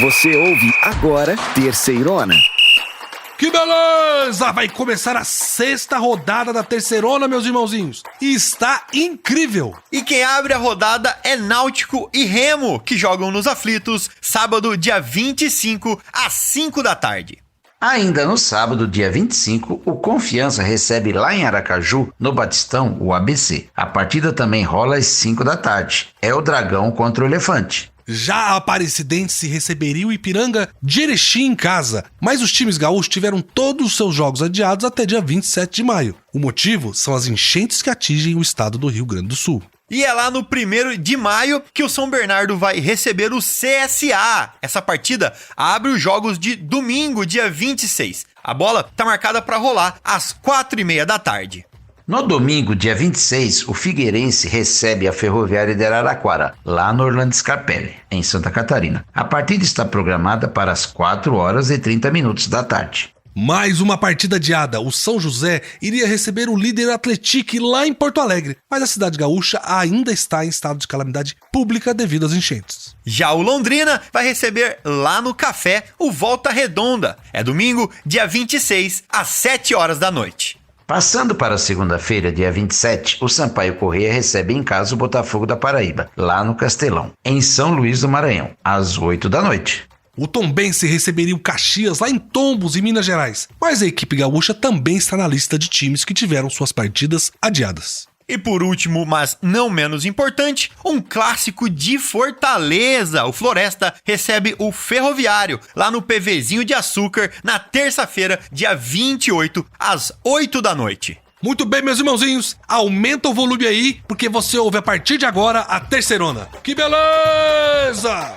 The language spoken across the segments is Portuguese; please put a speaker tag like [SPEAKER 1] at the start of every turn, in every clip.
[SPEAKER 1] Você ouve agora Terceirona.
[SPEAKER 2] Que beleza! Vai começar a 6ª rodada da Terceirona, meus irmãozinhos. E está incrível!
[SPEAKER 3] E quem abre a rodada é Náutico e Remo, que jogam nos aflitos, sábado, dia 25, às 5 da tarde.
[SPEAKER 4] Ainda no sábado, dia 25, o Confiança recebe lá em Aracaju, no Batistão, o ABC. A partida também rola às 5 da tarde. É o Dragão contra o Elefante.
[SPEAKER 2] Já a Aparecidense receberia o Ipiranga de Erechim em casa, mas os times gaúchos tiveram todos os seus jogos adiados até dia 27 de maio. O motivo são as enchentes que atingem o estado do Rio Grande do Sul.
[SPEAKER 3] E é lá no 1º de maio que o São Bernardo vai receber o CSA. Essa partida abre os jogos de domingo, dia 26. A bola está marcada para rolar às 4h30 da tarde.
[SPEAKER 4] No domingo, dia 26, o Figueirense recebe a Ferroviária de Araraquara, lá no Orlando Scarpelli, em Santa Catarina. A partida está programada para as 4h30 da tarde.
[SPEAKER 2] Mais uma partida adiada. O São José iria receber o líder Atlético lá em Porto Alegre, mas a cidade gaúcha ainda está em estado de calamidade pública devido às enchentes.
[SPEAKER 3] Já o Londrina vai receber lá no Café o Volta Redonda. É domingo, dia 26, às 7h da noite.
[SPEAKER 4] Passando para a segunda-feira, dia 27, o Sampaio Corrêa recebe em casa o Botafogo da Paraíba, lá no Castelão, em São Luís do Maranhão, às 8 da noite.
[SPEAKER 2] O Tombense receberia o Caxias lá em Tombos, em Minas Gerais, mas a equipe gaúcha também está na lista de times que tiveram suas partidas adiadas.
[SPEAKER 3] E por último, mas não menos importante, um clássico de Fortaleza. O Floresta recebe o Ferroviário lá no PVzinho de Açúcar na terça-feira, dia 28, às 8 da noite.
[SPEAKER 2] Muito bem, meus irmãozinhos, aumenta o volume aí, porque você ouve a partir de agora a Terceirona. Que beleza!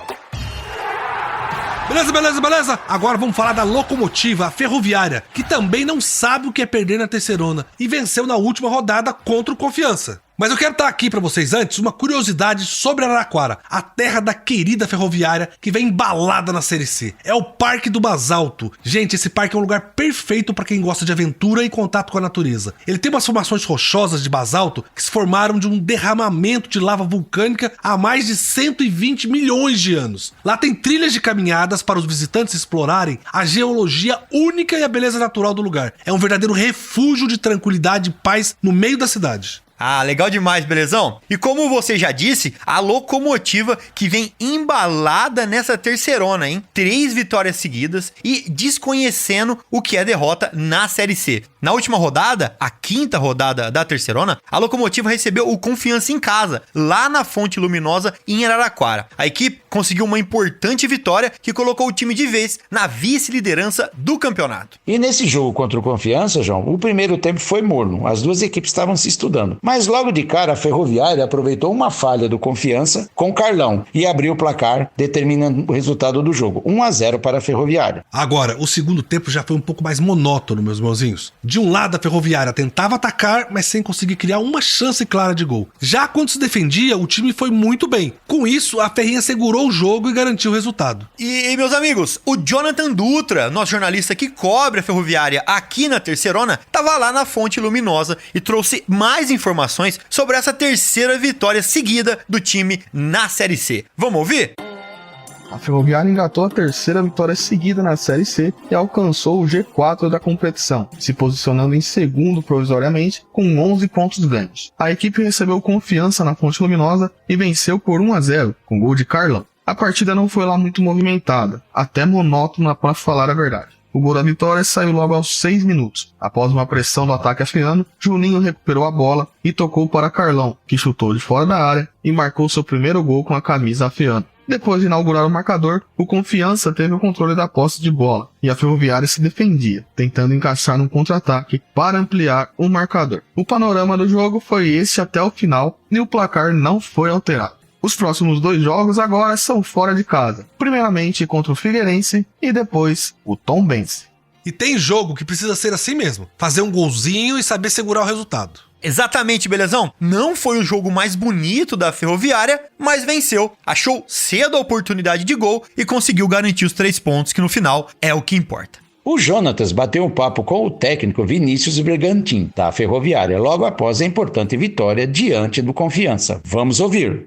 [SPEAKER 2] Beleza. Agora vamos falar da Locomotiva, a Ferroviária, que também não sabe o que é perder na Terceirona e venceu na última rodada contra o Confiança. Mas eu quero estar aqui para vocês antes uma curiosidade sobre Araraquara, a terra da querida Ferroviária que vem embalada na Série C. É o Parque do Basalto. Gente, esse parque é um lugar perfeito para quem gosta de aventura e contato com a natureza. Ele tem umas formações rochosas de basalto que se formaram de um derramamento de lava vulcânica há mais de 120 milhões de anos. Lá tem trilhas de caminhadas para os visitantes explorarem a geologia única e a beleza natural do lugar. É um verdadeiro refúgio de tranquilidade e paz no meio da cidade.
[SPEAKER 3] Ah, legal demais, belezão? E como você já disse, a Locomotiva que vem embalada nessa Terceirona, hein? 3 vitórias seguidas e desconhecendo o que é derrota na Série C. Na última rodada, a 5ª rodada da Terceirona, a Locomotiva recebeu o Confiança em casa, lá na Fonte Luminosa, em Araraquara. A equipe conseguiu uma importante vitória que colocou o time de vez na vice-liderança do campeonato.
[SPEAKER 4] E nesse jogo contra o Confiança, João, o primeiro tempo foi morno. As duas equipes estavam se estudando. Mas logo de cara, a Ferroviária aproveitou uma falha do Confiança com Carlão e abriu o placar, determinando o resultado do jogo. 1-0 para a Ferroviária.
[SPEAKER 2] Agora, o segundo tempo já foi um pouco mais monótono, meus irmãozinhos. De um lado, a Ferroviária tentava atacar, mas sem conseguir criar uma chance clara de gol. Já quando se defendia, o time foi muito bem. Com isso, a Ferrinha segurou o jogo e garantiu o resultado.
[SPEAKER 3] E meus amigos, o Jonathan Dutra, nosso jornalista que cobre a Ferroviária aqui na Terceirona, estava lá na Fonte Luminosa e trouxe mais informações sobre essa terceira vitória seguida do time na Série C. Vamos ouvir?
[SPEAKER 5] A Ferroviária engatou a terceira vitória seguida na Série C e alcançou o G4 da competição, se posicionando em segundo provisoriamente com 11 pontos ganhos. A equipe recebeu Confiança na Fonte Luminosa e venceu por 1-0, com gol de Carlão. A partida não foi lá muito movimentada, até monótona para falar a verdade. O gol da vitória saiu logo aos 6 minutos. Após uma pressão do ataque afiano, Juninho recuperou a bola e tocou para Carlão, que chutou de fora da área e marcou seu primeiro gol com a camisa afiana. Depois de inaugurar o marcador, o Confiança teve o controle da posse de bola e a Ferroviária se defendia, tentando encaixar um contra-ataque para ampliar o marcador. O panorama do jogo foi esse até o final e o placar não foi alterado. Os próximos 2 jogos agora são fora de casa, primeiramente contra o Figueirense e depois o Tombense.
[SPEAKER 2] E tem jogo que precisa ser assim mesmo, fazer um golzinho e saber segurar o resultado.
[SPEAKER 3] Exatamente, belezão? Não foi o jogo mais bonito da Ferroviária, mas venceu. Achou cedo a oportunidade de gol e conseguiu garantir os 3 pontos, que no final é o que importa.
[SPEAKER 4] O Jonatas bateu um papo com o técnico Vinícius Bergantin, da Ferroviária, logo após a importante vitória diante do Confiança. Vamos ouvir.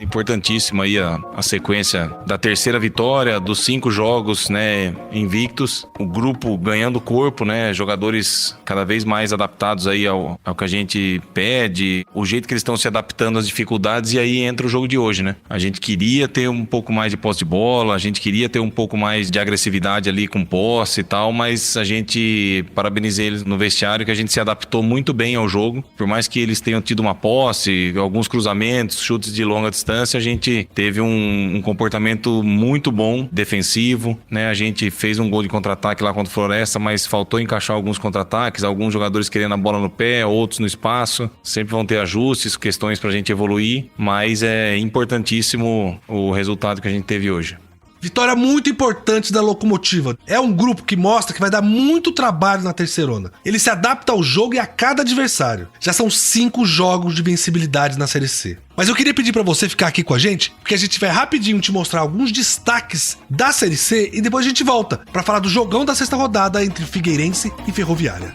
[SPEAKER 6] Importantíssima aí a sequência da terceira vitória, dos 5 jogos, né, invictos. O grupo ganhando corpo, né, jogadores cada vez mais adaptados aí ao que a gente pede, o jeito que eles estão se adaptando às dificuldades, e aí entra o jogo de hoje, né. A gente queria ter um pouco mais de posse de bola, a gente queria ter um pouco mais de agressividade ali com posse e tal, mas a gente parabenizei eles no vestiário que a gente se adaptou muito bem ao jogo, por mais que eles tenham tido uma posse, alguns cruzamentos, chutes de longa distância, a gente teve um comportamento muito bom, defensivo, né? A gente fez um gol de contra-ataque lá contra o Floresta, mas faltou encaixar alguns contra-ataques, alguns jogadores querendo a bola no pé, outros no espaço. Sempre vão ter ajustes, questões pra gente evoluir, mas é importantíssimo o resultado que a gente teve hoje.
[SPEAKER 2] Vitória muito importante da Locomotiva. É um grupo que mostra que vai dar muito trabalho na terceirona. Ele se adapta ao jogo e a cada adversário. Já são 5 jogos de vencibilidade na Série C. Mas eu queria pedir pra você ficar aqui com a gente, porque a gente vai rapidinho te mostrar alguns destaques da Série C e depois a gente volta pra falar do jogão da sexta rodada entre Figueirense e Ferroviária.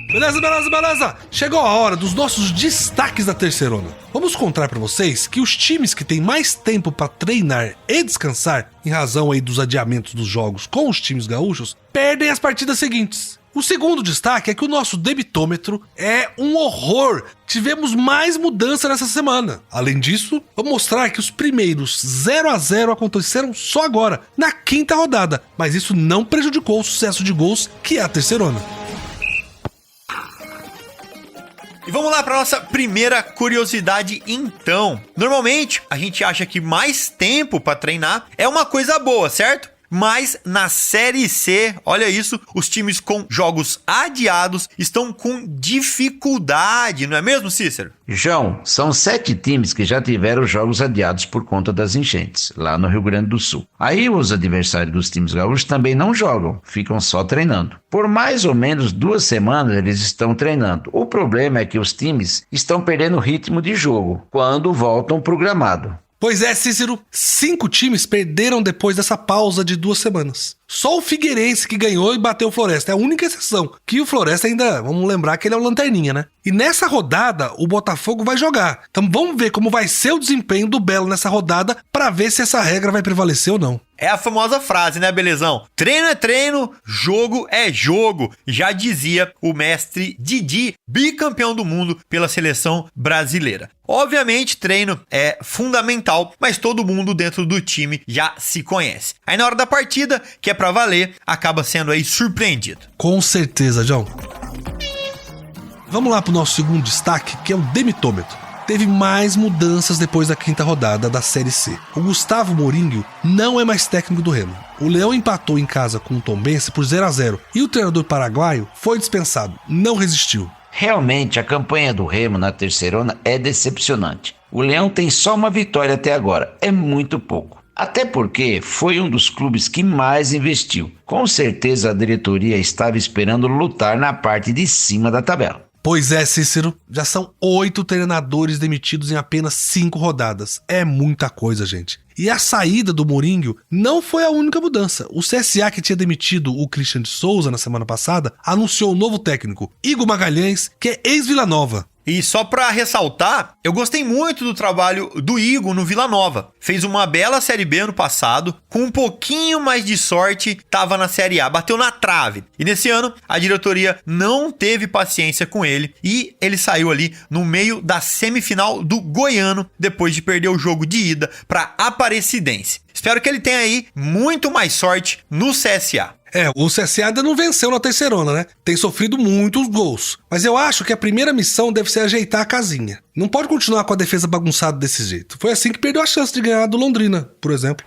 [SPEAKER 2] Beleza. Chegou a hora dos nossos destaques da terceirona. Vamos contar pra vocês que os times que têm mais tempo pra treinar e descansar, em razão aí dos adiamentos dos jogos com os times gaúchos, perdem as partidas seguintes. O segundo destaque é que o nosso debitômetro é um horror. Tivemos mais mudança nessa semana. Além disso, vou mostrar que os primeiros 0-0 aconteceram só agora, na 5ª rodada, mas isso não prejudicou o sucesso de gols, que é a terceirona.
[SPEAKER 3] E vamos lá para nossa primeira curiosidade então. Normalmente, a gente acha que mais tempo para treinar é uma coisa boa, certo? Mas na Série C, olha isso, os times com jogos adiados estão com dificuldade, não é mesmo, Cícero?
[SPEAKER 4] João, são 7 times que já tiveram jogos adiados por conta das enchentes, lá no Rio Grande do Sul. Aí os adversários dos times gaúchos também não jogam, ficam só treinando. Por mais ou menos 2 semanas eles estão treinando. O problema é que os times estão perdendo o ritmo de jogo quando voltam pro gramado.
[SPEAKER 2] Pois é, Cícero, 5 times perderam depois dessa pausa de 2 semanas. Só o Figueirense que ganhou e bateu o Floresta, é a única exceção. Que o Floresta ainda, vamos lembrar que ele é o lanterninha, né? E nessa rodada, o Botafogo vai jogar. Então vamos ver como vai ser o desempenho do Belo nessa rodada pra ver se essa regra vai prevalecer ou não.
[SPEAKER 3] É a famosa frase, né, Belezão? Treino é treino, jogo é jogo. Já dizia o mestre Didi, bicampeão do mundo pela seleção brasileira. Obviamente, treino é fundamental, mas todo mundo dentro do time já se conhece. Aí na hora da partida, que é pra valer, acaba sendo aí surpreendido.
[SPEAKER 2] Com certeza, João. Vamos lá pro nosso segundo destaque, que é o demitômetro. Teve mais mudanças depois da 5ª rodada da Série C. O Gustavo Mourinho não é mais técnico do Remo. O Leão empatou em casa com o Tombense por 0-0 e o treinador paraguaio foi dispensado, não resistiu.
[SPEAKER 4] Realmente, a campanha do Remo na terceirona é decepcionante. O Leão tem só uma vitória até agora, é muito pouco. Até porque foi um dos clubes que mais investiu. Com certeza a diretoria estava esperando lutar na parte de cima da tabela.
[SPEAKER 2] Pois é, Cícero, já são 8 treinadores demitidos em apenas 5 rodadas. É muita coisa, gente. E a saída do Mourinho não foi a única mudança. O CSA, que tinha demitido o Christian de Souza na semana passada, anunciou um novo técnico, Igor Magalhães, que é ex-Vila Nova.
[SPEAKER 3] E só pra ressaltar, eu gostei muito do trabalho do Igor no Vila Nova. Fez uma bela Série B ano passado, com um pouquinho mais de sorte, tava na Série A, bateu na trave. E nesse ano, a diretoria não teve paciência com ele e ele saiu ali no meio da semifinal do Goiano, depois de perder o jogo de ida pra Aparecidense. Espero que ele tenha aí muito mais sorte no CSA.
[SPEAKER 2] O CSA ainda não venceu na terceirona, né? Tem sofrido muitos gols. Mas eu acho que a primeira missão deve ser ajeitar a casinha. Não pode continuar com a defesa bagunçada desse jeito. Foi assim que perdeu a chance de ganhar do Londrina, por exemplo.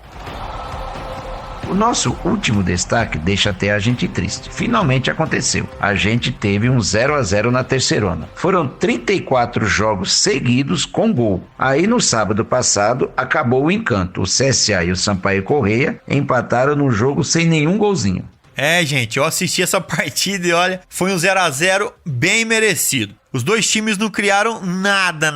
[SPEAKER 4] O nosso último destaque deixa até a gente triste. Finalmente aconteceu. A gente teve um 0-0 na terceirona. Foram 34 jogos seguidos com gol. Aí no sábado passado acabou o encanto. O CSA e o Sampaio Corrêa empataram no jogo sem nenhum golzinho.
[SPEAKER 3] Gente, eu assisti essa partida e olha, foi um 0-0 bem merecido. Os dois times não criaram nada.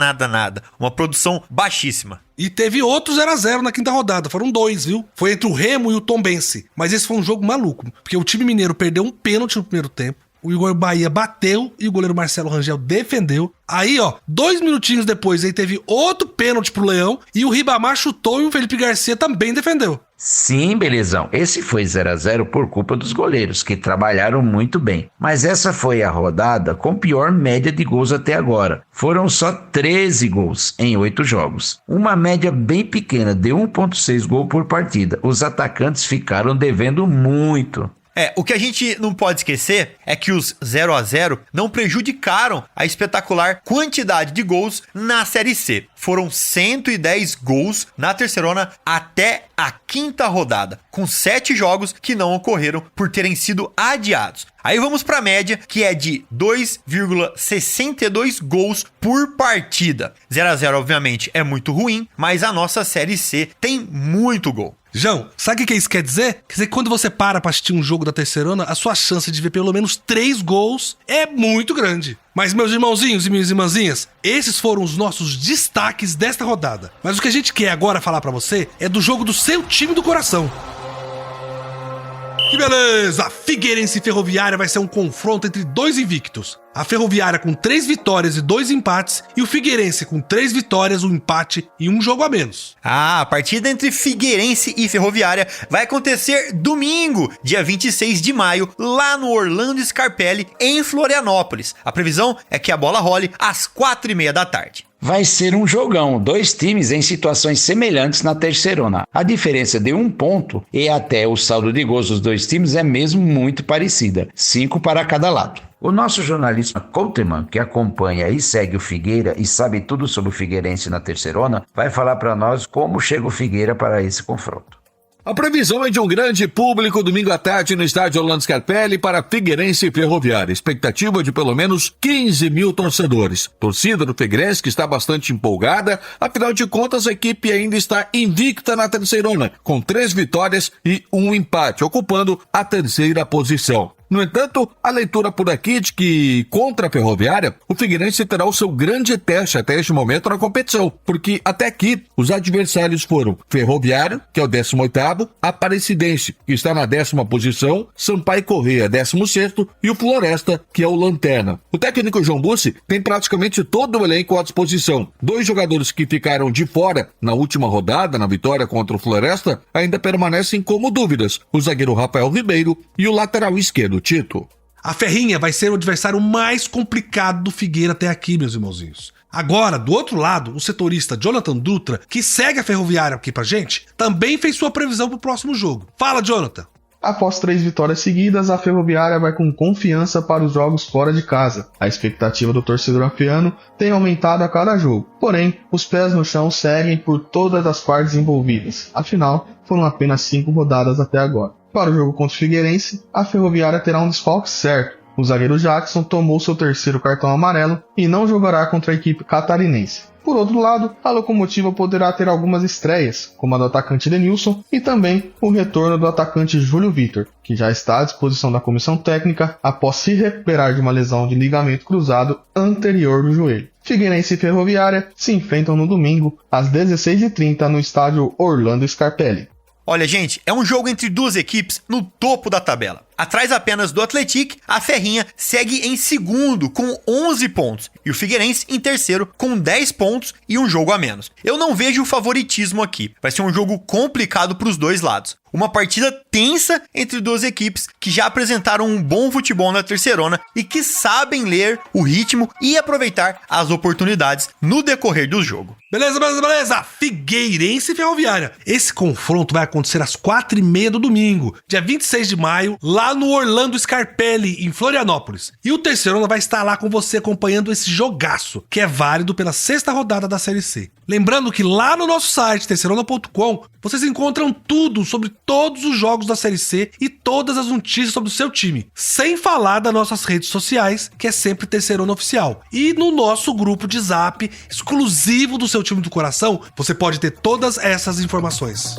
[SPEAKER 3] Uma produção baixíssima.
[SPEAKER 2] E teve outro 0-0 na 5ª rodada, foram 2, viu? Foi entre o Remo e o Tombense. Mas esse foi um jogo maluco, porque o time mineiro perdeu um pênalti no primeiro tempo. o Igor Bahia bateu e o goleiro Marcelo Rangel defendeu. Aí, 2 minutinhos depois, aí teve outro pênalti pro Leão e o Ribamar chutou e o Felipe Garcia também defendeu.
[SPEAKER 4] Sim, Belezão, esse foi 0-0 por culpa dos goleiros, que trabalharam muito bem. Mas essa foi a rodada com pior média de gols até agora. Foram só 13 gols em 8 jogos. Uma média bem pequena de 1,6 gol por partida. Os atacantes ficaram devendo muito.
[SPEAKER 3] O que a gente não pode esquecer é que os 0-0 não prejudicaram a espetacular quantidade de gols na Série C. Foram 110 gols na Terceirona até a 5ª rodada, com 7 jogos que não ocorreram por terem sido adiados. Aí vamos para a média, que é de 2,62 gols por partida. 0-0, obviamente, é muito ruim, mas a nossa Série C tem muito gol.
[SPEAKER 2] João, sabe o que isso quer dizer? Quer dizer que quando você para pra assistir um jogo da Terceirona, a sua chance de ver pelo menos 3 gols é muito grande. Mas, meus irmãozinhos e minhas irmãzinhas, esses foram os nossos destaques desta rodada. Mas o que a gente quer agora falar pra você é do jogo do seu time do coração. Que beleza! Figueirense e Ferroviária vai ser um confronto entre 2 invictos. A Ferroviária com 3 vitórias e 2 empates e o Figueirense com 3 vitórias, 1 empate e 1 jogo a menos.
[SPEAKER 3] A partida entre Figueirense e Ferroviária vai acontecer domingo, dia 26 de maio, lá no Orlando Scarpelli, em Florianópolis. A previsão é que a bola role às 4h30 da tarde.
[SPEAKER 4] Vai ser um jogão, 2 times em situações semelhantes na Terceirona. A diferença de 1 ponto e até o saldo de gols dos 2 times é mesmo muito parecida, 5 para cada lado. O nosso jornalista Couteman, que acompanha e segue o Figueira e sabe tudo sobre o Figueirense na Terceirona, vai falar para nós como chega o Figueira para esse confronto.
[SPEAKER 7] A previsão é de um grande público domingo à tarde no estádio Orlando Scarpelli para Figueirense e Ferroviária. Expectativa de pelo menos 15 mil torcedores. Torcida do Figueirense que está bastante empolgada, afinal de contas a equipe ainda está invicta na Terceirona, com 3 vitórias e 1 empate, ocupando a 3ª posição. No entanto, a leitura por aqui de que, contra a Ferroviária, o Figueirense terá o seu grande teste até este momento na competição, porque até aqui os adversários foram Ferroviário, que é o 18º, Aparecidense, que está na 10ª posição, Sampaio Corrêa, 16º, e o Floresta, que é o lanterna. O técnico João Bussi tem praticamente todo o elenco à disposição. 2 jogadores que ficaram de fora na última rodada, na vitória contra o Floresta, ainda permanecem como dúvidas: o zagueiro Rafael Ribeiro e o lateral esquerdo Tito.
[SPEAKER 2] A Ferrinha vai ser o adversário mais complicado do Figueira até aqui, meus irmãozinhos. Agora, do outro lado, o setorista Jonathan Dutra, que segue a Ferroviária aqui pra gente, também fez sua previsão pro próximo jogo. Fala, Jonathan!
[SPEAKER 5] Após 3 vitórias seguidas, a Ferroviária vai com confiança para os jogos fora de casa. A expectativa do torcedor afiano tem aumentado a cada jogo. Porém, os pés no chão seguem por todas as partes envolvidas. Afinal, foram apenas 5 rodadas até agora. Para o jogo contra o Figueirense, a Ferroviária terá um desfalque certo. O zagueiro Jackson tomou seu 3º cartão amarelo e não jogará contra a equipe catarinense. Por outro lado, a Locomotiva poderá ter algumas estreias, como a do atacante Denilson e também o retorno do atacante Júlio Vitor, que já está à disposição da comissão técnica após se recuperar de uma lesão de ligamento cruzado anterior do joelho. Figueirense e Ferroviária se enfrentam no domingo, às 16h30, no estádio Orlando Scarpelli.
[SPEAKER 3] Olha, gente, é um jogo entre 2 equipes no topo da tabela. Atrás apenas do Atlético, a Ferrinha segue em segundo com 11 pontos e o Figueirense em terceiro com 10 pontos e 1 jogo a menos. Eu não vejo favoritismo aqui, vai ser um jogo complicado para os 2 lados. Uma partida tensa entre 2 equipes que já apresentaram um bom futebol na Terceirona e que sabem ler o ritmo e aproveitar as oportunidades no decorrer do jogo.
[SPEAKER 2] Beleza, beleza, beleza! Figueirense e Ferroviária. Esse confronto vai acontecer às 4h30 do domingo, dia 26 de maio, lá no Orlando Scarpelli, em Florianópolis. E o Terceirona vai estar lá com você acompanhando esse jogaço, que é válido pela 6ª rodada da Série C. Lembrando que lá no nosso site, terceirona.com, vocês encontram tudo sobre todos os jogos da Série C e todas as notícias sobre o seu time. Sem falar das nossas redes sociais, que é sempre Terceirona Oficial. E no nosso grupo de Zap, exclusivo do seu time do coração, você pode ter todas essas informações.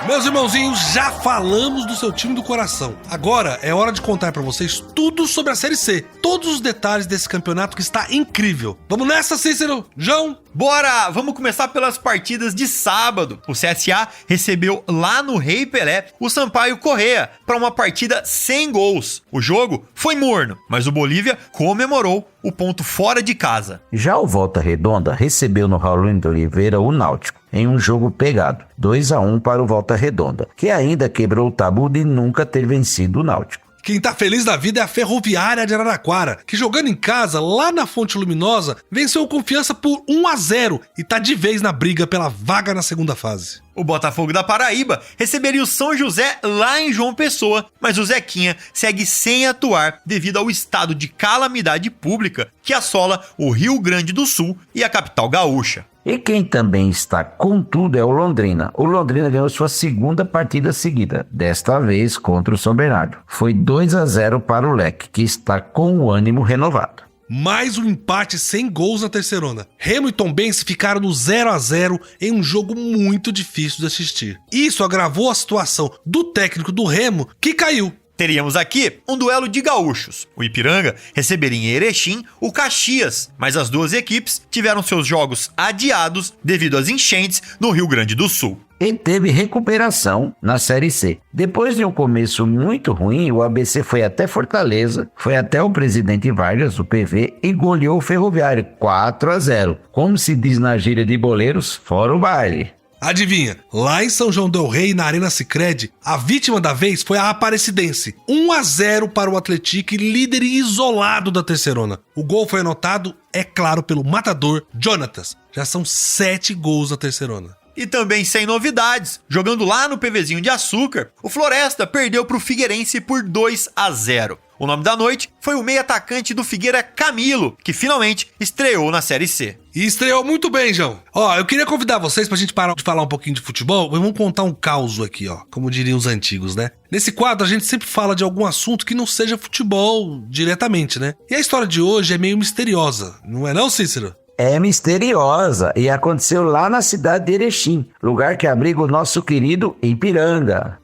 [SPEAKER 2] Meus irmãozinhos, já falamos do seu time do coração. Agora é hora de contar pra vocês tudo sobre a Série C. Todos os detalhes desse campeonato que está incrível. Vamos nessa, Cícero? João?
[SPEAKER 3] Bora! Vamos começar pelas partidas de sábado. O CSA recebeu lá no Rei Pelé o Sampaio Corrêa para uma partida sem gols. O jogo foi morno, mas o Bolívia comemorou o ponto fora de casa.
[SPEAKER 4] Já o Volta Redonda recebeu no Raulino de Oliveira o Náutico, em um jogo pegado, 2-1 para o Volta Redonda, que ainda quebrou o tabu de nunca ter vencido o Náutico.
[SPEAKER 2] Quem tá feliz da vida é a Ferroviária de Araraquara, que jogando em casa, lá na Fonte Luminosa, venceu o Confiança por 1-0 e tá de vez na briga pela vaga na segunda fase.
[SPEAKER 3] O Botafogo da Paraíba receberia o São José lá em João Pessoa, mas o Zequinha segue sem atuar devido ao estado de calamidade pública que assola o Rio Grande do Sul e a capital gaúcha.
[SPEAKER 4] E quem também está com tudo é o Londrina. O Londrina ganhou sua segunda partida seguida, desta vez contra o São Bernardo. Foi 2-0 para o Leque, que está com o ânimo renovado.
[SPEAKER 2] Mais um empate sem gols na Terceirona. Remo e Tombense ficaram no 0-0 em um jogo muito difícil de assistir. Isso agravou a situação do técnico do Remo, que caiu.
[SPEAKER 3] Teríamos aqui um duelo de gaúchos. O Ipiranga receberia em Erechim o Caxias, mas as duas equipes tiveram seus jogos adiados devido às enchentes no Rio Grande do Sul.
[SPEAKER 4] E teve recuperação na Série C. Depois de um começo muito ruim, o ABC foi até Fortaleza, foi até o Presidente Vargas, o PV, e goleou o Ferroviário 4-0. Como se diz na gíria de boleiros, fora o baile.
[SPEAKER 2] Adivinha, lá em São João del Rei, na Arena Sicredi, a vítima da vez foi a Aparecidense. 1-0 para o Atlético, líder isolado da Terceirona. O gol foi anotado, é claro, pelo matador Jonatas. Já são 7 gols na Terceirona.
[SPEAKER 3] E também sem novidades, jogando lá no PVzinho de Açúcar, o Floresta perdeu para o Figueirense por 2-0. O nome da noite foi o meio-atacante do Figueira, Camilo, que finalmente estreou na Série C.
[SPEAKER 2] E estreou muito bem, João. Ó, eu queria convidar vocês pra gente parar de falar um pouquinho de futebol. Vamos contar um caos aqui, ó, como diriam os antigos, né? Nesse quadro a gente sempre fala de algum assunto que não seja futebol diretamente, né? E a história de hoje é meio misteriosa, não é não, Cícero?
[SPEAKER 4] É misteriosa e aconteceu lá na cidade de Erechim, lugar que abriga o nosso querido Ipiranga.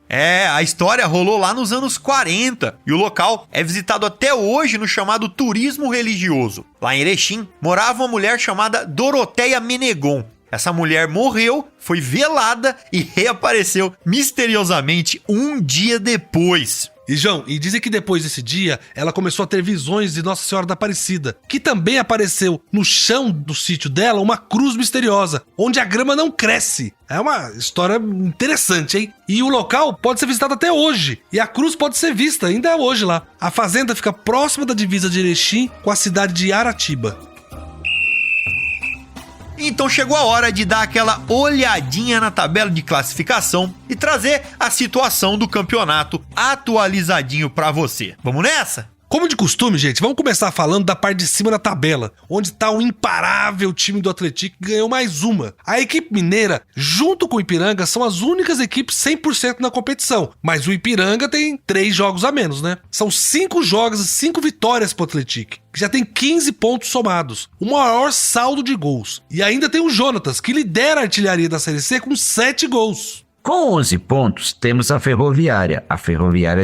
[SPEAKER 3] A história rolou lá nos anos 40 e o local é visitado até hoje no chamado turismo religioso. Lá em Erechim morava uma mulher chamada Doroteia Menegon. Essa mulher morreu, foi velada e reapareceu misteriosamente um dia depois.
[SPEAKER 2] E João, e dizem que depois desse dia, ela começou a ter visões de Nossa Senhora da Aparecida, que também apareceu no chão do sítio dela uma cruz misteriosa, onde a grama não cresce. É uma história interessante, hein? E o local pode ser visitado até hoje, e a cruz pode ser vista ainda hoje lá. A fazenda fica próxima da divisa de Erechim com a cidade de Aratiba.
[SPEAKER 3] Então chegou a hora de dar aquela olhadinha na tabela de classificação e trazer a situação do campeonato atualizadinho pra você. Vamos nessa?
[SPEAKER 2] Como de costume, gente, vamos começar falando da parte de cima da tabela, onde tá o imparável time do Atlético que ganhou mais uma. A equipe mineira, junto com o Ipiranga, são as únicas equipes 100% na competição, mas o Ipiranga tem 3 jogos a menos, né? São 5 jogos e 5 vitórias pro Atlético, que já tem 15 pontos somados, o maior saldo de gols. E ainda tem o Jonatas, que lidera a artilharia da Série C com 7 gols.
[SPEAKER 4] Com 11 pontos, temos a Ferroviária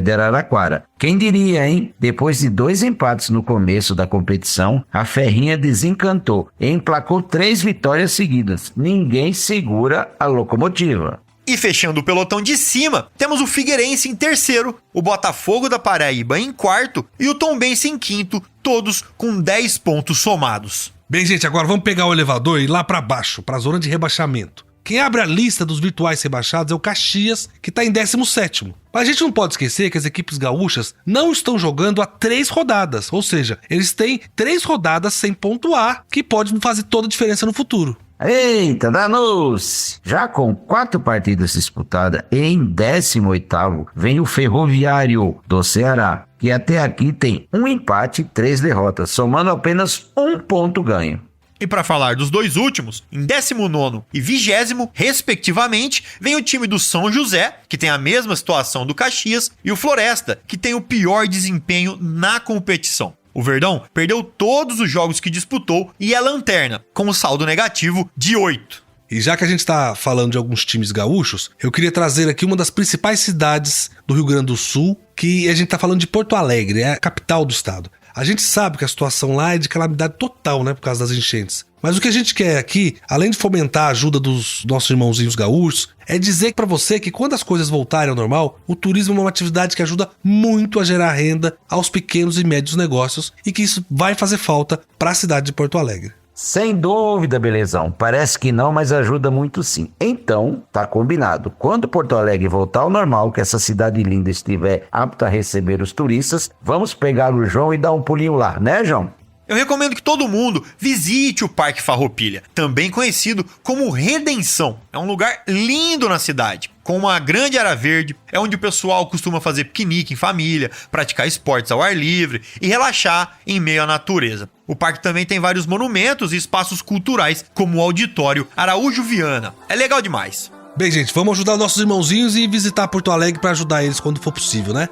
[SPEAKER 4] de Araraquara. Quem diria, hein? Depois de 2 empates no começo da competição, a Ferrinha desencantou e emplacou 3 vitórias seguidas. Ninguém segura a locomotiva.
[SPEAKER 3] E fechando o pelotão de cima, temos o Figueirense em terceiro, o Botafogo da Paraíba em quarto e o Tombense em quinto, todos com 10 pontos somados.
[SPEAKER 2] Bem, gente, agora vamos pegar o elevador e ir lá pra baixo, pra zona de rebaixamento. Quem abre a lista dos virtuais rebaixados é o Caxias, que está em 17º. Mas a gente não pode esquecer que as equipes gaúchas não estão jogando há 3 rodadas, ou seja, eles têm 3 rodadas sem pontuar, que pode fazer toda a diferença no futuro.
[SPEAKER 4] Eita, danou-se! Já com 4 partidas disputadas, em 18º vem o Ferroviário do Ceará, que até aqui tem 1 empate e 3 derrotas, somando apenas 1 ponto ganho.
[SPEAKER 3] E para falar dos 2 últimos, em 19º e 20º, respectivamente, vem o time do São José, que tem a mesma situação do Caxias, e o Floresta, que tem o pior desempenho na competição. O Verdão perdeu todos os jogos que disputou e é lanterna, com um saldo negativo de 8.
[SPEAKER 2] E já que a gente tá falando de alguns times gaúchos, eu queria trazer aqui uma das principais cidades do Rio Grande do Sul, que a gente tá falando de Porto Alegre, é a capital do estado. A gente sabe que a situação lá é de calamidade total, né, por causa das enchentes. Mas o que a gente quer aqui, além de fomentar a ajuda dos nossos irmãozinhos gaúchos, é dizer pra você que quando as coisas voltarem ao normal, o turismo é uma atividade que ajuda muito a gerar renda aos pequenos e médios negócios e que isso vai fazer falta pra cidade de Porto Alegre.
[SPEAKER 4] Sem dúvida, Belezão. Parece que não, mas ajuda muito sim. Então, tá combinado. Quando Porto Alegre voltar ao normal, que essa cidade linda estiver apta a receber os turistas, vamos pegar o João e dar um pulinho lá, né, João?
[SPEAKER 3] Eu recomendo que todo mundo visite o Parque Farroupilha, também conhecido como Redenção. É um lugar lindo na cidade, com uma grande área verde, é onde o pessoal costuma fazer piquenique em família, praticar esportes ao ar livre e relaxar em meio à natureza. O parque também tem vários monumentos e espaços culturais, como o Auditório Araújo Viana. É legal demais.
[SPEAKER 2] Bem, gente, vamos ajudar nossos irmãozinhos e visitar Porto Alegre pra ajudar eles quando for possível, né?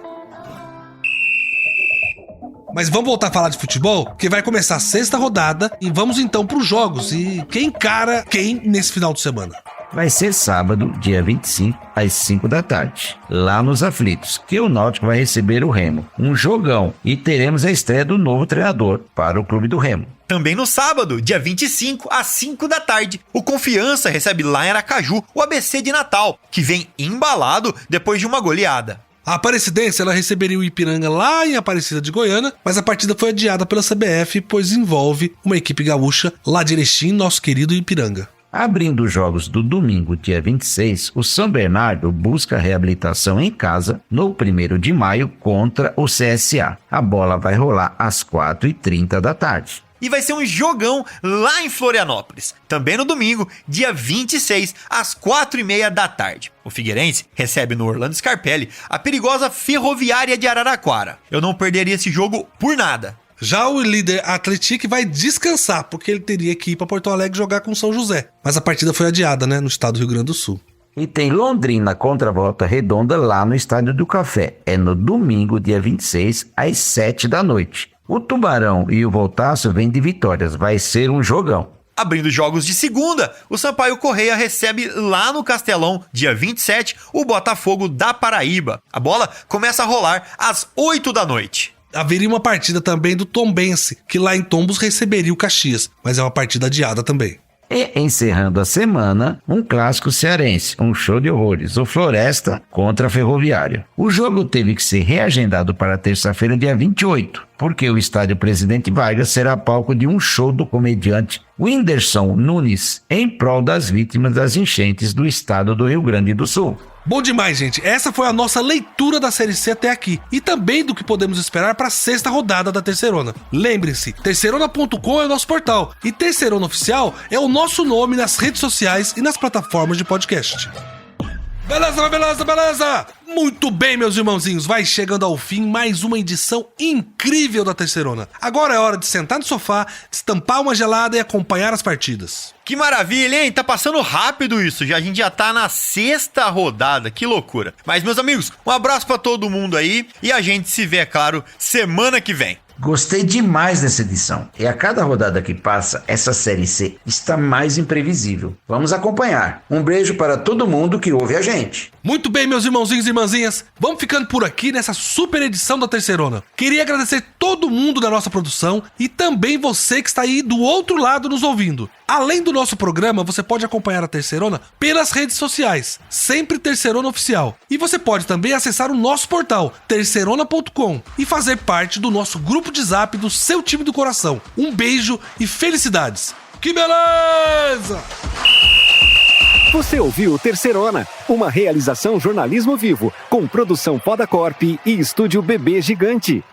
[SPEAKER 2] Mas vamos voltar a falar de futebol, que vai começar a 6ª rodada e vamos então pros jogos. E quem encara quem nesse final de semana?
[SPEAKER 4] Vai ser sábado, dia 25, às 5 da tarde, lá nos Aflitos, que o Náutico vai receber o Remo. Um jogão, e teremos a estreia do novo treinador para o clube do Remo.
[SPEAKER 3] Também no sábado, dia 25, às 5 da tarde, o Confiança recebe lá em Aracaju o ABC de Natal, que vem embalado depois de uma goleada.
[SPEAKER 2] A Aparecidense ela receberia o Ipiranga lá em Aparecida de Goiânia, mas a partida foi adiada pela CBF, pois envolve uma equipe gaúcha lá de Erechim, nosso querido Ipiranga.
[SPEAKER 4] Abrindo os jogos do domingo, dia 26, o São Bernardo busca reabilitação em casa no 1º de maio contra o CSA. A bola vai rolar às 4h30 da tarde.
[SPEAKER 3] E vai ser um jogão lá em Florianópolis, também no domingo, dia 26, às 4h30 da tarde. O Figueirense recebe no Orlando Scarpelli a perigosa Ferroviária de Araraquara. Eu não perderia esse jogo por nada.
[SPEAKER 2] Já o líder Atlético vai descansar, porque ele teria que ir para Porto Alegre jogar com o São José. Mas a partida foi adiada, né, no estado do Rio Grande do Sul.
[SPEAKER 4] E tem Londrina contra Volta Redonda lá no Estádio do Café. É no domingo, dia 26, às 7 da noite. O Tubarão e o Voltaço vêm de vitórias, vai ser um jogão.
[SPEAKER 3] Abrindo jogos de segunda, o Sampaio Correia recebe lá no Castelão, dia 27, o Botafogo da Paraíba. A bola começa a rolar às 8 da noite.
[SPEAKER 2] Haveria uma partida também do Tombense, que lá em Tombos receberia o Caxias, mas é uma partida adiada também.
[SPEAKER 4] E encerrando a semana, um clássico cearense, um show de horrores, o Floresta contra a Ferroviária. O jogo teve que ser reagendado para terça-feira, dia 28, porque o estádio Presidente Vargas será palco de um show do comediante Whindersson Nunes, em prol das vítimas das enchentes do estado do Rio Grande do Sul.
[SPEAKER 2] Bom demais, gente. Essa foi a nossa leitura da Série C até aqui e também do que podemos esperar para a 6ª rodada da Terceirona. Lembre-se, terceirona.com é o nosso portal e Terceirona Oficial é o nosso nome nas redes sociais e nas plataformas de podcast. Beleza, beleza, beleza! Muito bem, meus irmãozinhos, vai chegando ao fim mais uma edição incrível da Terceirona. Agora é hora de sentar no sofá, destampar uma gelada e acompanhar as partidas.
[SPEAKER 3] Que maravilha, hein? Tá passando rápido isso, a gente já tá na 6ª rodada, que loucura. Mas, meus amigos, um abraço pra todo mundo aí e a gente se vê, é claro, semana que vem.
[SPEAKER 4] Gostei demais dessa edição. E a cada rodada que passa, essa Série C está mais imprevisível. Vamos acompanhar. Um beijo para todo mundo que ouve a gente.
[SPEAKER 2] Muito bem, meus irmãozinhos e irmãzinhas. Vamos ficando por aqui nessa super edição da Terceirona. Queria agradecer todo mundo da nossa produção e também você que está aí do outro lado nos ouvindo. Além do nosso programa, você pode acompanhar a Terceirona pelas redes sociais, sempre Terceirona Oficial. E você pode também acessar o nosso portal, terceirona.com, e fazer parte do nosso grupo de zap do seu time do coração. Um beijo e felicidades. Que beleza!
[SPEAKER 8] Você ouviu Terceirona, uma realização jornalismo vivo, com produção Podacorp e estúdio Bebê Gigante.